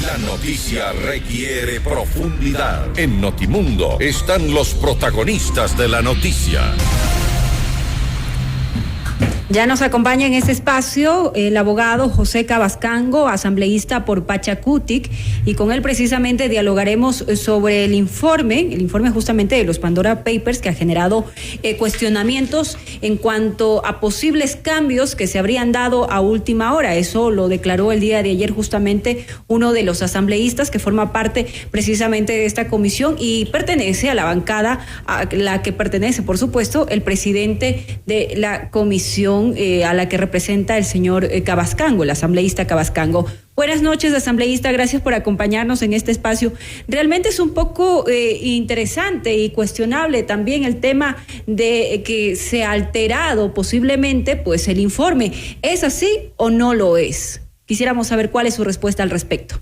La noticia requiere profundidad. En Notimundo están los protagonistas de la noticia. Ya nos acompaña en este espacio el abogado José Cabascango, asambleísta por Pachacutic, y con él precisamente dialogaremos sobre el informe justamente de los Pandora Papers, que ha generado cuestionamientos en cuanto a posibles cambios que se habrían dado a última hora. Eso lo declaró el día de ayer justamente uno de los asambleístas que forma parte precisamente de esta comisión y pertenece a la bancada a la que pertenece, por supuesto, el presidente de la comisión a la que representa el señor Cabascango, el asambleísta Cabascango. Buenas noches, asambleísta, gracias por acompañarnos en este espacio. Realmente es un poco interesante y cuestionable también el tema de que se ha alterado posiblemente pues el informe. ¿Es así o no lo es? Quisiéramos saber cuál es su respuesta al respecto.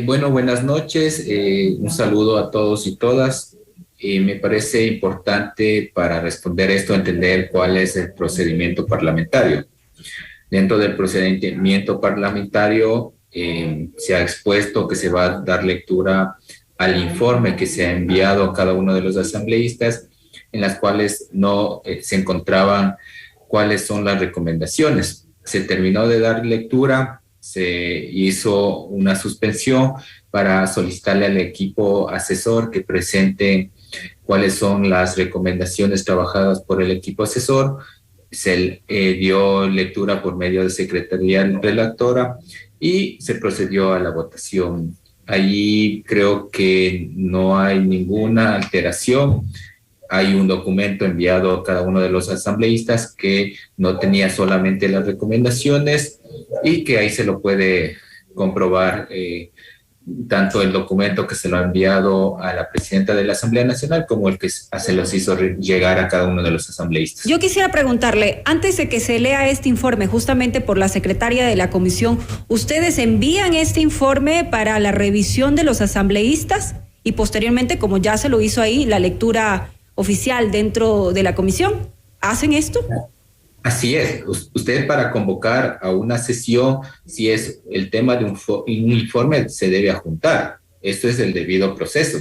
Bueno, buenas noches, un saludo a todos y todas. Me parece importante para responder esto entender cuál es el procedimiento parlamentario. Dentro del procedimiento parlamentario se ha expuesto que se va a dar lectura al informe que se ha enviado a cada uno de los asambleístas, en las cuales no se encontraban cuáles son las recomendaciones. Se terminó de dar lectura, se hizo una suspensión para solicitarle al equipo asesor que presente cuáles son las recomendaciones trabajadas por el equipo asesor. Se dio lectura por medio de secretaría redactora y se procedió a la votación. Allí creo que no hay ninguna alteración. Hay un documento enviado a cada uno de los asambleístas que no tenía solamente las recomendaciones y que ahí se lo puede comprobar tanto el documento que se lo ha enviado a la presidenta de la Asamblea Nacional como el que se los hizo llegar a cada uno de los asambleístas. Yo quisiera preguntarle, antes de que se lea este informe justamente por la secretaria de la comisión, ¿ustedes envían este informe para la revisión de los asambleístas y posteriormente, como ya se lo hizo ahí, la lectura oficial dentro de la comisión? ¿Hacen esto? Así es. Usted para convocar a una sesión, si es el tema de un informe, se debe adjuntar. Esto es el debido proceso.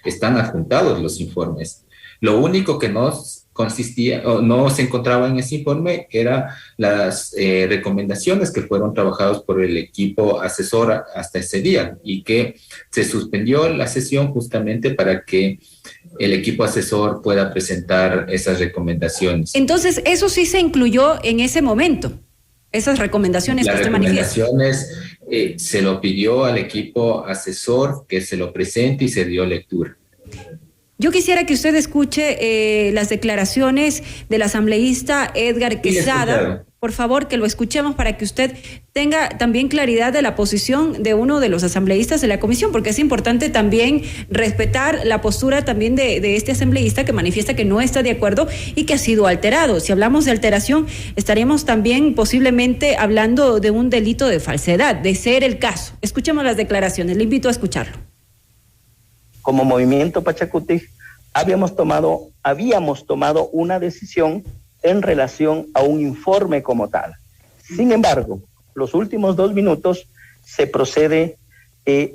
Están adjuntados los informes. Lo único que no consistía o no se encontraba en ese informe era las recomendaciones que fueron trabajadas por el equipo asesor hasta ese día y que se suspendió la sesión justamente para que el equipo asesor pueda presentar esas recomendaciones. Entonces, eso sí se incluyó en ese momento, esas recomendaciones que usted manifiesta. Las recomendaciones se lo pidió al equipo asesor que se lo presente y se dio lectura. Yo quisiera que usted escuche las declaraciones del asambleísta Edgar Quesada. Por favor, que lo escuchemos para que usted tenga también claridad de la posición de uno de los asambleístas de la comisión, porque es importante también respetar la postura también de este asambleísta que manifiesta que no está de acuerdo y que ha sido alterado. Si hablamos de alteración, estaríamos también posiblemente hablando de un delito de falsedad, de ser el caso. Escuchemos las declaraciones, le invito a escucharlo. Como Movimiento Pachacutic habíamos tomado una decisión en relación a un informe como tal. Sin embargo, los últimos 2 minutos se procede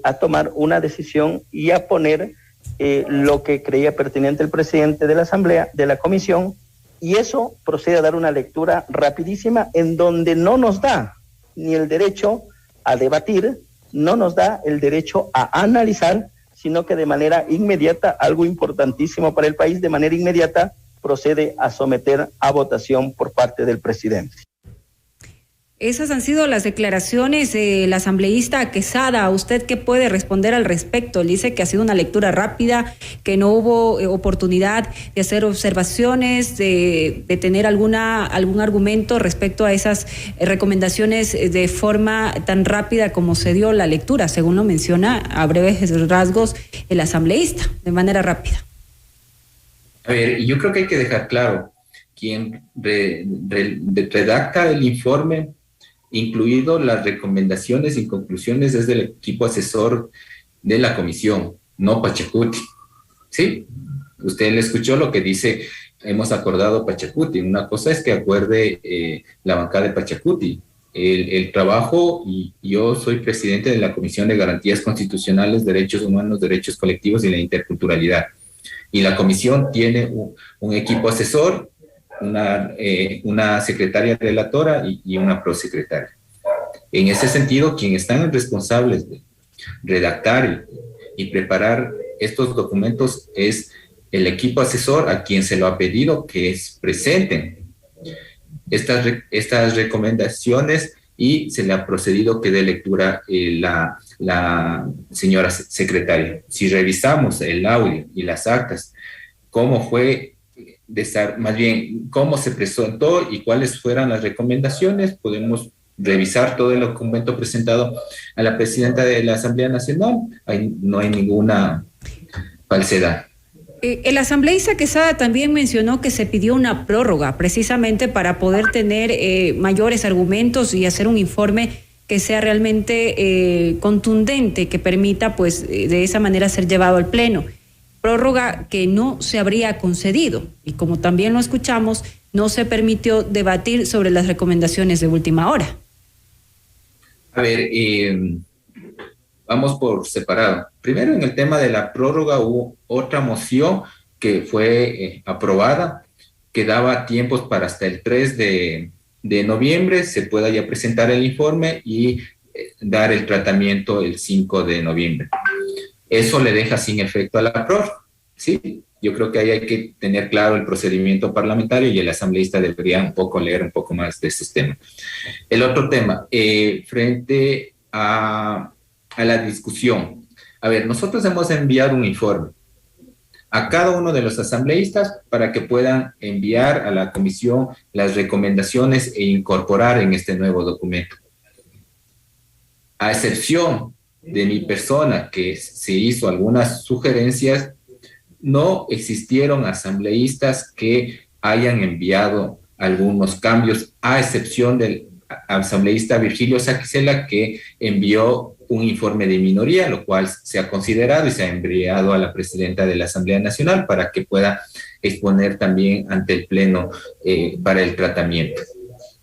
a tomar una decisión y a poner lo que creía pertinente el presidente de la Asamblea, de la Comisión, y eso procede a dar una lectura rapidísima en donde no nos da ni el derecho a debatir, no nos da el derecho a analizar, sino que de manera inmediata, algo importantísimo para el país, de manera inmediata procede a someter a votación por parte del presidente. Esas han sido las declaraciones del asambleísta Quesada. ¿Usted qué puede responder al respecto? Él dice que ha sido una lectura rápida, que no hubo oportunidad de hacer observaciones, de tener algún argumento respecto a esas recomendaciones de forma tan rápida como se dio la lectura, según lo menciona a breves rasgos el asambleísta, de manera rápida. A ver, yo creo que hay que dejar claro, quien redacta el informe, incluido las recomendaciones y conclusiones, es del equipo asesor de la comisión, no Pachacutic, ¿sí? Usted le escuchó lo que dice, hemos acordado Pachacutic. Una cosa es que acuerde la bancada de Pachacutic. el trabajo, y yo soy presidente de la Comisión de Garantías Constitucionales, Derechos Humanos, Derechos Colectivos y la Interculturalidad. Y la comisión tiene un equipo asesor, una secretaria relatora y una prosecretaria. En ese sentido, quienes están responsables de redactar y preparar estos documentos es el equipo asesor, a quien se lo ha pedido que presenten estas recomendaciones, y se le ha procedido que dé lectura la señora secretaria. Si revisamos el audio y las actas, cómo fue, más bien cómo se presentó y cuáles fueron las recomendaciones, podemos revisar todo el documento presentado a la presidenta de la Asamblea Nacional. No hay ninguna falsedad. El asambleísta Quesada también mencionó que se pidió una prórroga precisamente para poder tener mayores argumentos y hacer un informe que sea realmente contundente, que permita pues de esa manera ser llevado al Pleno. Prórroga que no se habría concedido, y como también lo escuchamos, no se permitió debatir sobre las recomendaciones de última hora. A ver, vamos por separado. Primero, en el tema de la prórroga hubo otra moción que fue aprobada, que daba tiempos para hasta el 3 de noviembre se pueda ya presentar el informe y dar el tratamiento el 5 de noviembre. Eso le deja sin efecto a la prórroga, ¿sí? Yo creo que ahí hay que tener claro el procedimiento parlamentario, y el asambleísta debería leer un poco más de estos temas. El otro tema, frente a la discusión. A ver, nosotros hemos enviado un informe a cada uno de los asambleístas para que puedan enviar a la comisión las recomendaciones e incorporar en este nuevo documento. A excepción de mi persona, que se hizo algunas sugerencias, no existieron asambleístas que hayan enviado algunos cambios, a excepción del asambleísta Virgilio Saquicela, que envió un informe de minoría, lo cual se ha considerado y se ha enviado a la presidenta de la Asamblea Nacional para que pueda exponer también ante el Pleno para el tratamiento.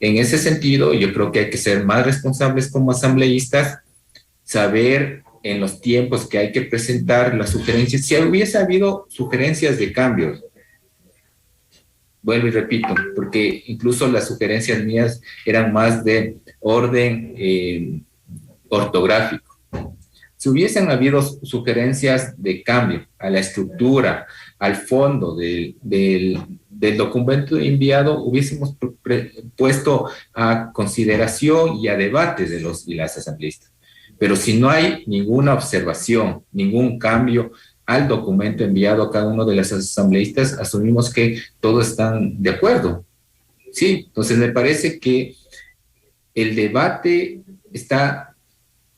En ese sentido, yo creo que hay que ser más responsables como asambleístas, saber en los tiempos que hay que presentar las sugerencias. Si hubiese habido sugerencias de cambios, vuelvo y repito, porque incluso las sugerencias mías eran más de orden ortográfico. Si hubiesen habido sugerencias de cambio a la estructura, al fondo del documento enviado, hubiésemos puesto a consideración y a debate de los y las asambleístas. Pero si no hay ninguna observación, ningún cambio al documento enviado a cada uno de los asambleístas, asumimos que todos están de acuerdo. Sí, entonces me parece que el debate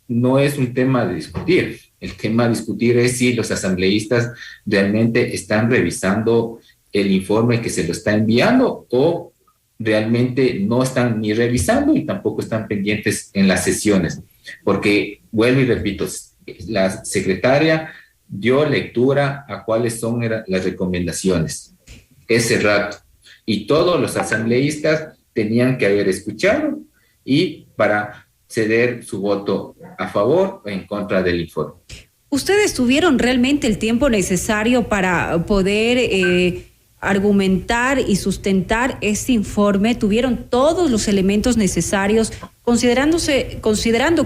no es un tema de discutir. El tema a discutir es si los asambleístas realmente están revisando el informe que se lo está enviando, o realmente no están ni revisando y tampoco están pendientes en las sesiones. Porque, vuelvo y repito, la secretaria dio lectura a cuáles son las recomendaciones ese rato, y todos los asambleístas tenían que haber escuchado y para ceder su voto a favor o en contra del informe. ¿Ustedes tuvieron realmente el tiempo necesario para poder argumentar y sustentar este informe? ¿Tuvieron todos los elementos necesarios, considerando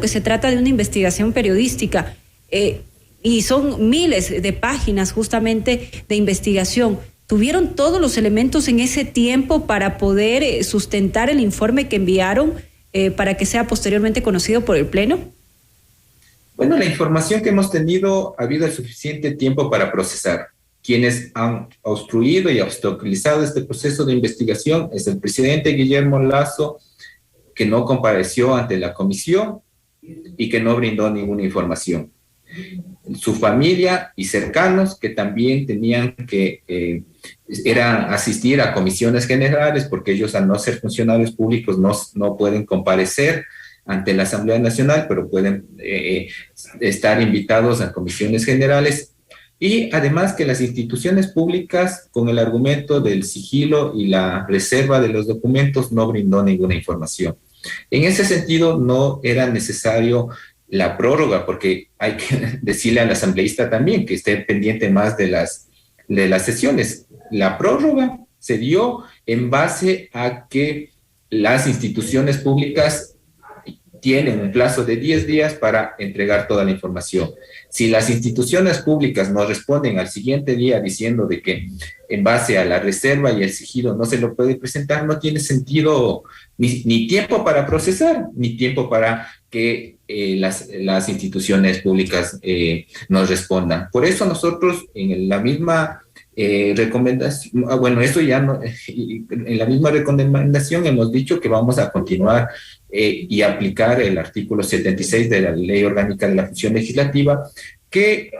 que se trata de una investigación periodística y son miles de páginas justamente de investigación? ¿Tuvieron todos los elementos en ese tiempo para poder sustentar el informe que enviaron para que sea posteriormente conocido por el Pleno? Bueno, la información que hemos tenido, ha habido el suficiente tiempo para procesar. Quienes han obstruido y obstaculizado este proceso de investigación es el presidente Guillermo Lasso, que no compareció ante la comisión y que no brindó ninguna información. Su familia y cercanos, que también tenían que asistir a comisiones generales, porque ellos, al no ser funcionarios públicos, no pueden comparecer ante la Asamblea Nacional, pero pueden estar invitados a comisiones generales. Y además que las instituciones públicas, con el argumento del sigilo y la reserva de los documentos, no brindó ninguna información. En ese sentido, no era necesario la prórroga, porque hay que decirle al asambleísta también que esté pendiente más de las sesiones. La prórroga se dio en base a que las instituciones públicas tienen un plazo de 10 días para entregar toda la información. Si las instituciones públicas nos responden al siguiente día diciendo de que en base a la reserva y el sigilo no se lo puede presentar, no tiene sentido ni tiempo para procesar, ni tiempo para que las instituciones públicas nos respondan. Por eso nosotros en la misma recomendación, bueno, eso ya no, en la misma recomendación hemos dicho que vamos a continuar y aplicar el artículo 76 de la Ley Orgánica de la Función Legislativa, que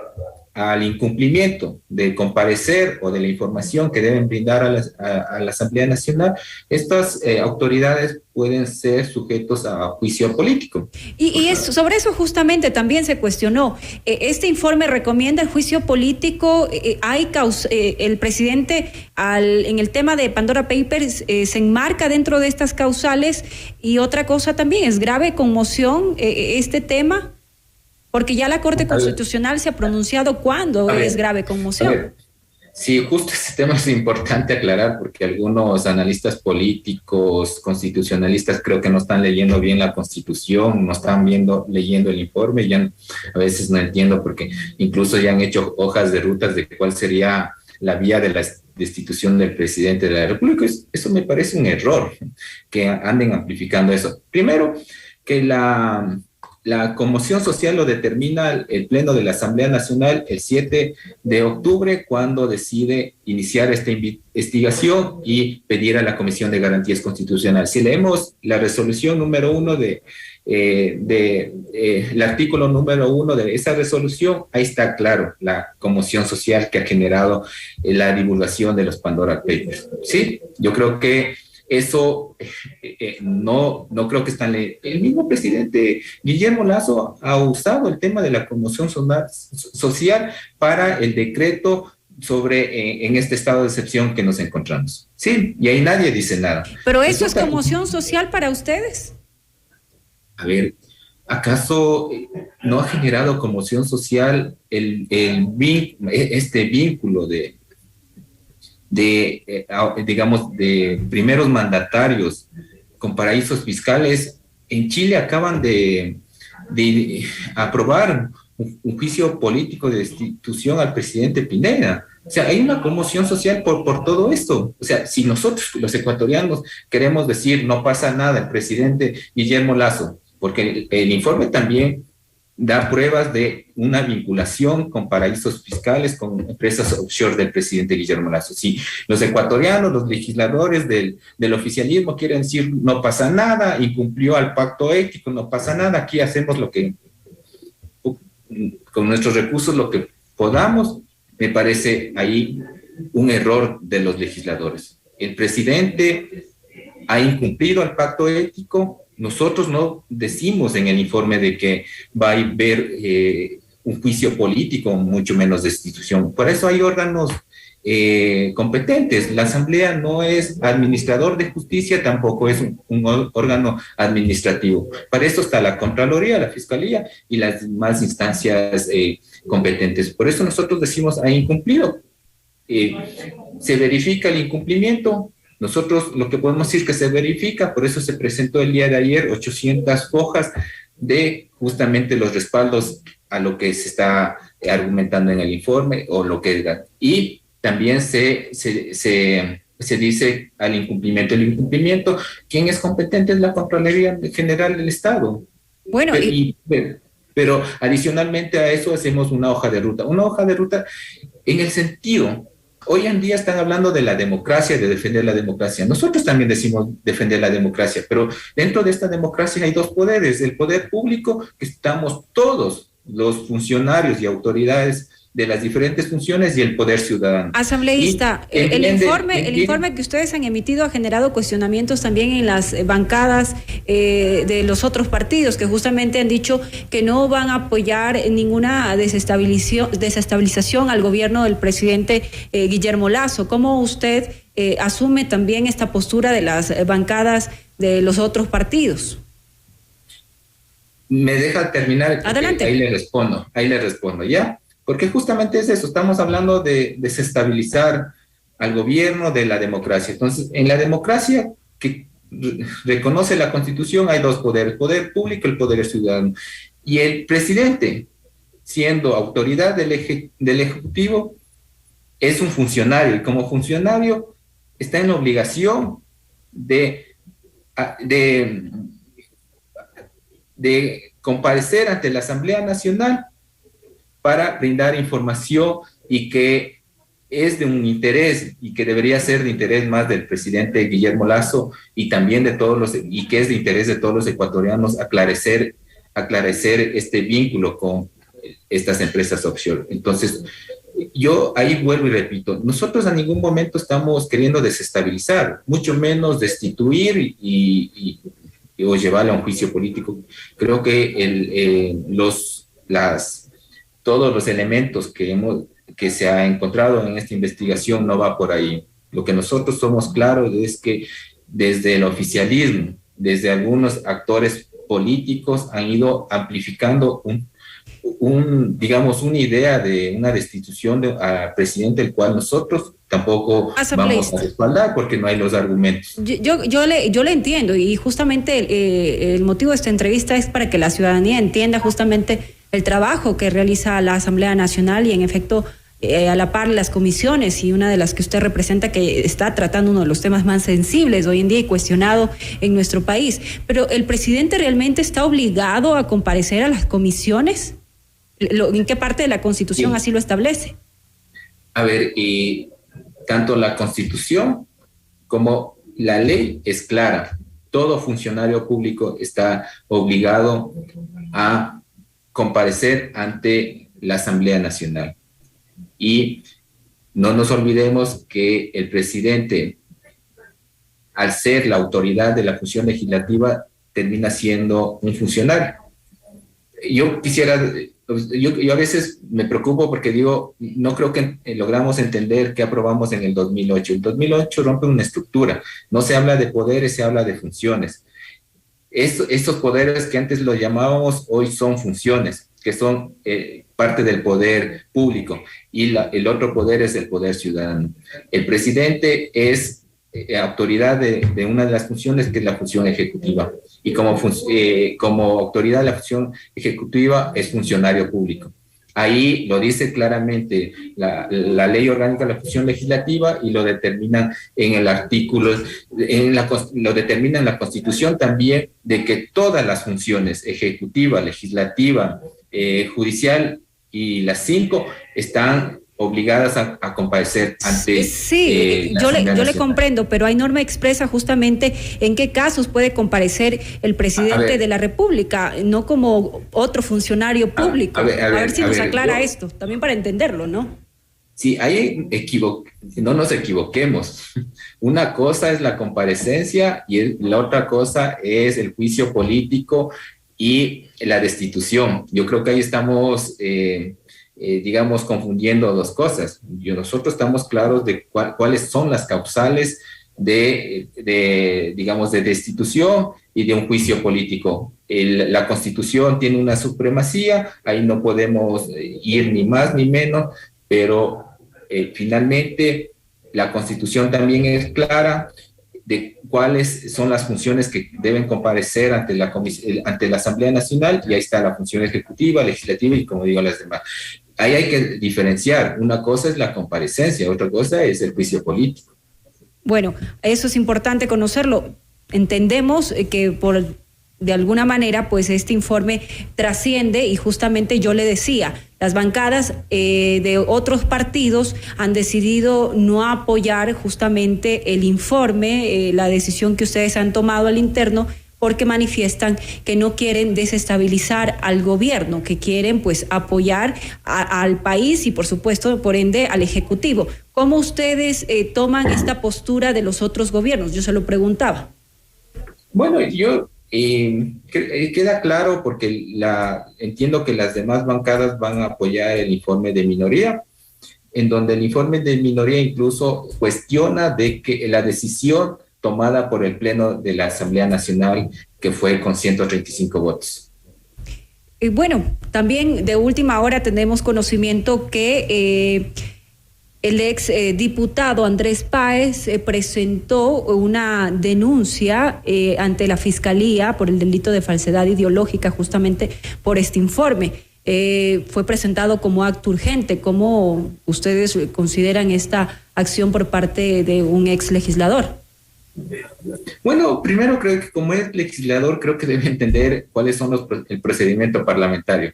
al incumplimiento de comparecer o de la información que deben brindar a la Asamblea Nacional, estas autoridades pueden ser sujetos a juicio político. Y sobre eso justamente también se cuestionó. Este informe recomienda el juicio político. El presidente en el tema de Pandora Papers se enmarca dentro de estas causales. Y otra cosa también, es grave conmoción este tema. Porque ya la Corte Constitucional se ha pronunciado cuándo es grave conmoción. Sí, justo este tema es importante aclarar, porque algunos analistas políticos, constitucionalistas, creo que no están leyendo bien la Constitución, no están leyendo el informe. Ya a veces no entiendo, porque incluso ya han hecho hojas de rutas de cuál sería la vía de la destitución del presidente de la República. Eso me parece un error, que anden amplificando eso. Primero, que la conmoción social lo determina el Pleno de la Asamblea Nacional el 7 de octubre, cuando decide iniciar esta investigación y pedir a la Comisión de Garantías Constitucionales. Si leemos la resolución número 1 el artículo número 1 de esa resolución, ahí está claro la conmoción social que ha generado la divulgación de los Pandora Papers. Sí, yo creo que eso no creo que el mismo presidente Guillermo Lasso ha usado el tema de la conmoción social para el decreto sobre en este estado de excepción que nos encontramos. Sí, y ahí nadie dice nada. ¿Pero eso es conmoción social para ustedes? A ver, ¿acaso no ha generado conmoción social este vínculo digamos, de primeros mandatarios con paraísos fiscales? En Chile acaban de aprobar un juicio político de destitución al presidente Pineda. O sea, hay una conmoción social por todo esto. O sea, si nosotros, los ecuatorianos, queremos decir no pasa nada, el presidente Guillermo Lasso, porque el informe también da pruebas de una vinculación con paraísos fiscales, con empresas offshore del presidente Guillermo Lasso. Si los ecuatorianos, los legisladores del oficialismo quieren decir no pasa nada, incumplió al pacto ético, no pasa nada, aquí hacemos con nuestros recursos lo que podamos, me parece ahí un error de los legisladores. El presidente ha incumplido el pacto ético. Nosotros no decimos en el informe de que va a haber un juicio político, mucho menos destitución. Por eso hay órganos competentes. La Asamblea no es administrador de justicia, tampoco es un órgano administrativo. Para eso está la Contraloría, la Fiscalía y las demás instancias competentes. Por eso nosotros decimos ha incumplido. Se verifica el incumplimiento. Nosotros lo que podemos decir que se verifica, por eso se presentó el día de ayer 800 hojas de justamente los respaldos a lo que se está argumentando en el informe o lo que... Y también se dice al incumplimiento. El incumplimiento, ¿quién es competente? Es la Contraloría General del Estado. Bueno, pero adicionalmente a eso hacemos una hoja de ruta. Una hoja de ruta en el sentido... Hoy en día están hablando de la democracia, de defender la democracia. Nosotros también decimos defender la democracia, pero dentro de esta democracia hay dos poderes. El poder público, que estamos todos los funcionarios y autoridades de las diferentes funciones, y el poder ciudadano. Asambleísta, el informe que ustedes han emitido ha generado cuestionamientos también en las bancadas de los otros partidos, que justamente han dicho que no van a apoyar ninguna desestabilización al gobierno del presidente Guillermo Lasso. ¿Cómo usted asume también esta postura de las bancadas de los otros partidos. Me deja terminar. Adelante. Ahí le respondo, ¿ya? Porque justamente es eso, estamos hablando de desestabilizar al gobierno, de la democracia. Entonces, en la democracia que reconoce la Constitución hay dos poderes, el poder público y el poder ciudadano. Y el presidente, siendo autoridad del Ejecutivo, es un funcionario, y como funcionario está en la obligación de comparecer ante la Asamblea Nacional para brindar información, y que es de un interés, y que debería ser de interés más del presidente Guillermo Lasso, y también y que es de interés de todos los ecuatorianos, aclarecer este vínculo con estas empresas offshore. Entonces, yo ahí vuelvo y repito, nosotros a ningún momento estamos queriendo desestabilizar, mucho menos destituir o llevarle a un juicio político. Creo que todos los elementos que se ha encontrado en esta investigación no va por ahí. Lo que nosotros somos claros es que desde el oficialismo, desde algunos actores políticos han ido amplificando digamos, una idea de una destitución al presidente, el cual nosotros tampoco vamos a respaldar porque no hay los argumentos. Yo le entiendo, y justamente el motivo de esta entrevista es para que la ciudadanía entienda justamente el trabajo que realiza la Asamblea Nacional, y en efecto a la par las comisiones, y una de las que usted representa, que está tratando uno de los temas más sensibles hoy en día y cuestionado en nuestro país. Pero ¿el presidente realmente está obligado a comparecer a las comisiones? ¿En qué parte de la Constitución así lo establece? A ver, tanto la Constitución como la ley es clara. Todo funcionario público está obligado a comparecer ante la Asamblea Nacional. Y no nos olvidemos que el presidente, al ser la autoridad de la función legislativa, termina siendo un funcionario. Yo a veces me preocupo porque digo, no creo que logramos entender qué aprobamos en el 2008. El 2008 rompe una estructura, no se habla de poderes, se habla de funciones. Estos poderes que antes los llamábamos, hoy son funciones, que son parte del poder público, y el otro poder es el poder ciudadano. El presidente es autoridad de una de las funciones, que es la función ejecutiva, y como autoridad de la función ejecutiva es funcionario público. Ahí lo dice claramente la ley orgánica de la función legislativa, y lo determina en el artículo, lo determina en la Constitución también, de que todas las funciones ejecutiva, legislativa, judicial y las 5 están obligadas a comparecer ante... Sí, yo le comprendo, pero hay norma expresa justamente en qué casos puede comparecer el presidente de la República, no como otro funcionario público. A ver si nos aclara esto, también para entenderlo, ¿no? Sí, no nos equivoquemos. Una cosa es la comparecencia y la otra cosa es el juicio político y la destitución. Yo creo que ahí estamos... digamos, confundiendo dos cosas. Nosotros estamos claros de cuáles son las causales digamos, de destitución y de un juicio político. La Constitución tiene una supremacía, ahí no podemos ir ni más ni menos, pero finalmente la Constitución también es clara de cuáles son las funciones que deben comparecer ante la Asamblea Nacional, y ahí está la función ejecutiva, legislativa y, como digo, las demás. Ahí hay que diferenciar. Una cosa es la comparecencia, otra cosa es el juicio político. Bueno, eso es importante conocerlo. Entendemos que de alguna manera, pues este informe trasciende, y justamente yo le decía, las bancadas de otros partidos han decidido no apoyar justamente el informe, la decisión que ustedes han tomado al interno, porque manifiestan que no quieren desestabilizar al gobierno, que quieren pues apoyar al país y por supuesto, por ende, al Ejecutivo. ¿Cómo ustedes toman esta postura de los otros gobiernos? Yo se lo preguntaba. Bueno, queda claro, porque entiendo que las demás bancadas van a apoyar el informe de minoría, en donde el informe de minoría incluso cuestiona de que la decisión tomada por el Pleno de la Asamblea Nacional, que fue con 135 votos. Y bueno, también de última hora tenemos conocimiento que el ex diputado Andrés Páez presentó una denuncia ante la Fiscalía por el delito de falsedad ideológica, justamente por este informe. Fue presentado como acto urgente. ¿Cómo ustedes consideran esta acción por parte de un ex legislador? Bueno, primero creo que como es legislador, creo que debe entender cuáles son el procedimiento parlamentario.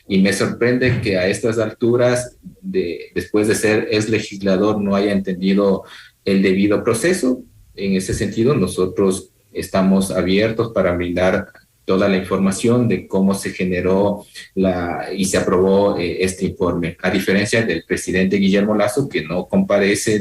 Y me sorprende que a estas alturas, después de ser ex legislador, no haya entendido el debido proceso. En ese sentido, nosotros estamos abiertos para brindar toda la información de cómo se generó y se aprobó este informe, a diferencia del presidente Guillermo Lasso, que no comparece,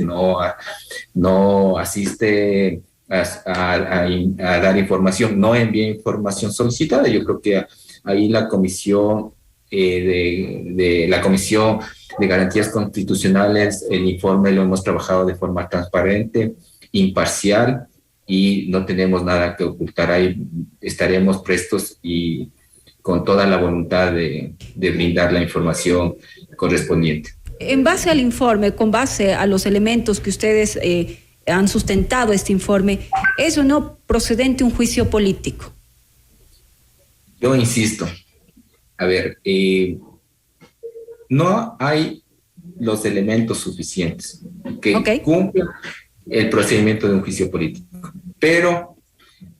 no asiste a dar información, no envía información solicitada. Yo creo que ahí la comisión la Comisión de Garantías Constitucionales, el informe lo hemos trabajado de forma transparente, imparcial, y no tenemos nada que ocultar. Ahí estaremos prestos y con toda la voluntad de brindar la información correspondiente. En base al informe, con base a los elementos que ustedes han sustentado este informe, ¿es o no procedente un juicio político? Yo insisto, a ver, no hay los elementos suficientes que cumplan el procedimiento de un juicio político, pero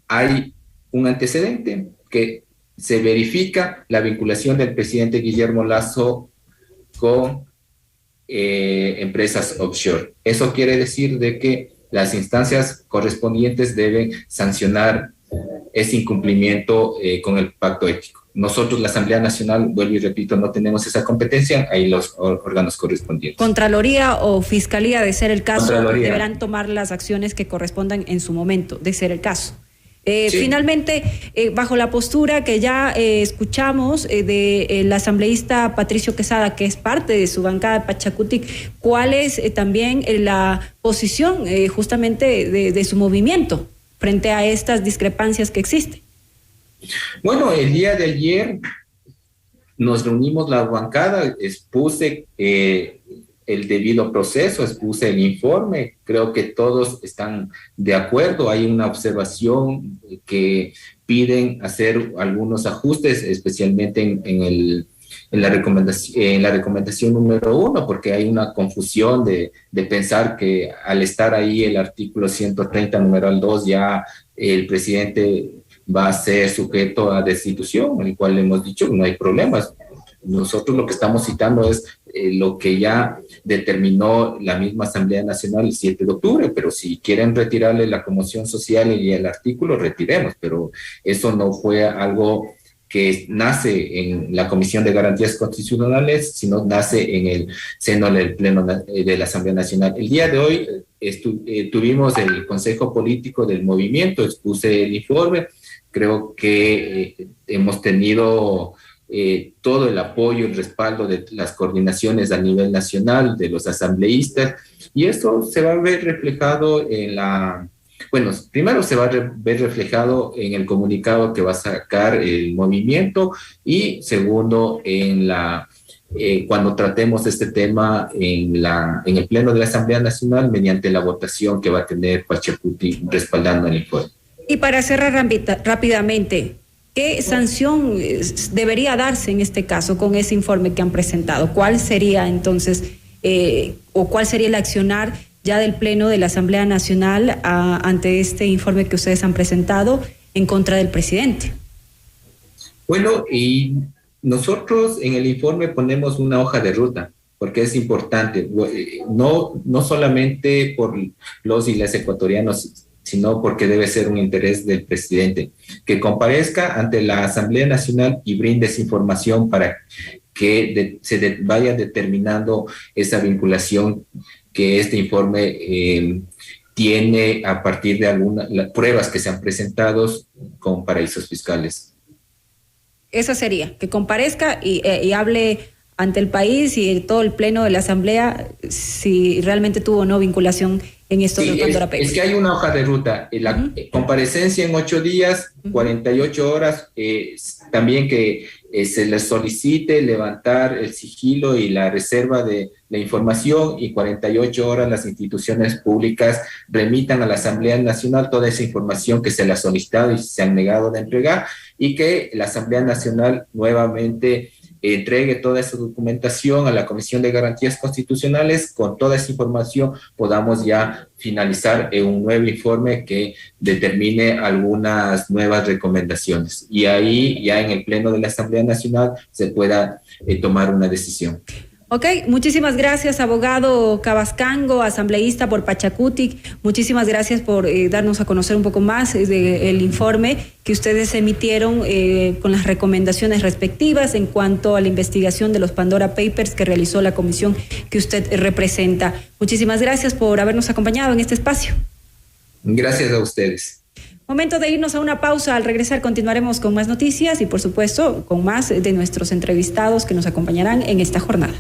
hay un antecedente que se verifica la vinculación del presidente Guillermo Lasso con empresas offshore. Eso quiere decir de que las instancias correspondientes deben sancionar ese incumplimiento con el pacto ético. Nosotros, la Asamblea Nacional, vuelvo y repito, no tenemos esa competencia, hay los órganos correspondientes. Contraloría o Fiscalía, de ser el caso, deberán tomar las acciones que correspondan en su momento, de ser el caso. Sí. Finalmente, bajo la postura que ya escuchamos del asambleísta Patricio Quesada, que es parte de su bancada de Pachacutic, ¿cuál es también la posición justamente de su movimiento frente a estas discrepancias que existen? Bueno, el día de ayer nos reunimos la bancada, expuse el debido proceso, expuse el informe, creo que todos están de acuerdo, hay una observación que piden hacer algunos ajustes, especialmente en la recomendación número 1, porque hay una confusión de pensar que al estar ahí el artículo 130, numeral 2, ya el presidente va a ser sujeto a destitución, el cual le hemos dicho que no hay problemas. Nosotros lo que estamos citando es lo que ya determinó la misma Asamblea Nacional el 7 de octubre, pero si quieren retirarle la conmoción social y el artículo, retiremos, pero eso no fue algo que nace en la Comisión de Garantías Constitucionales, sino nace en el seno del Pleno de la Asamblea Nacional. El día de hoy tuvimos el Consejo Político del Movimiento, expuse el informe, creo que hemos tenido todo el apoyo, el respaldo de las coordinaciones a nivel nacional, de los asambleístas, y esto se va a ver reflejado primero se va a ver reflejado en el comunicado que va a sacar el movimiento, y segundo, cuando tratemos este tema en el Pleno de la Asamblea Nacional, mediante la votación que va a tener Pachacutic respaldando el informe. Y para cerrar rápidamente, ¿qué sanción debería darse en este caso con ese informe que han presentado? ¿Cuál sería entonces, o cuál sería el accionar ya del Pleno de la Asamblea Nacional ante este informe que ustedes han presentado en contra del presidente? Bueno, y nosotros en el informe ponemos una hoja de ruta, porque es importante, no solamente por los y las ecuatorianos, sino porque debe ser un interés del presidente, que comparezca ante la Asamblea Nacional y brinde esa información para que se vaya determinando esa vinculación que este informe tiene a partir de algunas pruebas que se han presentado con paraísos fiscales. Esa sería, que comparezca y hable ante el país y todo el Pleno de la Asamblea si realmente tuvo o no vinculación en esto de Pandora Papers. Es que hay una hoja de ruta, la comparecencia en 8 días, 48 horas, también que se les solicite levantar el sigilo y la reserva de la información, y 48 horas las instituciones públicas remitan a la Asamblea Nacional toda esa información que se le ha solicitado y se han negado de entregar, y que la Asamblea Nacional nuevamente entregue toda esa documentación a la Comisión de Garantías Constitucionales. Con toda esa información podamos ya finalizar un nuevo informe que determine algunas nuevas recomendaciones, y ahí ya en el Pleno de la Asamblea Nacional se pueda tomar una decisión. Ok, muchísimas gracias, abogado Cabascango, asambleísta por Pachacutic. Muchísimas gracias por darnos a conocer un poco más del informe que ustedes emitieron con las recomendaciones respectivas en cuanto a la investigación de los Pandora Papers que realizó la comisión que usted representa. Muchísimas gracias por habernos acompañado en este espacio. Gracias a ustedes. Momento de irnos a una pausa. Al regresar continuaremos con más noticias y, por supuesto, con más de nuestros entrevistados que nos acompañarán en esta jornada.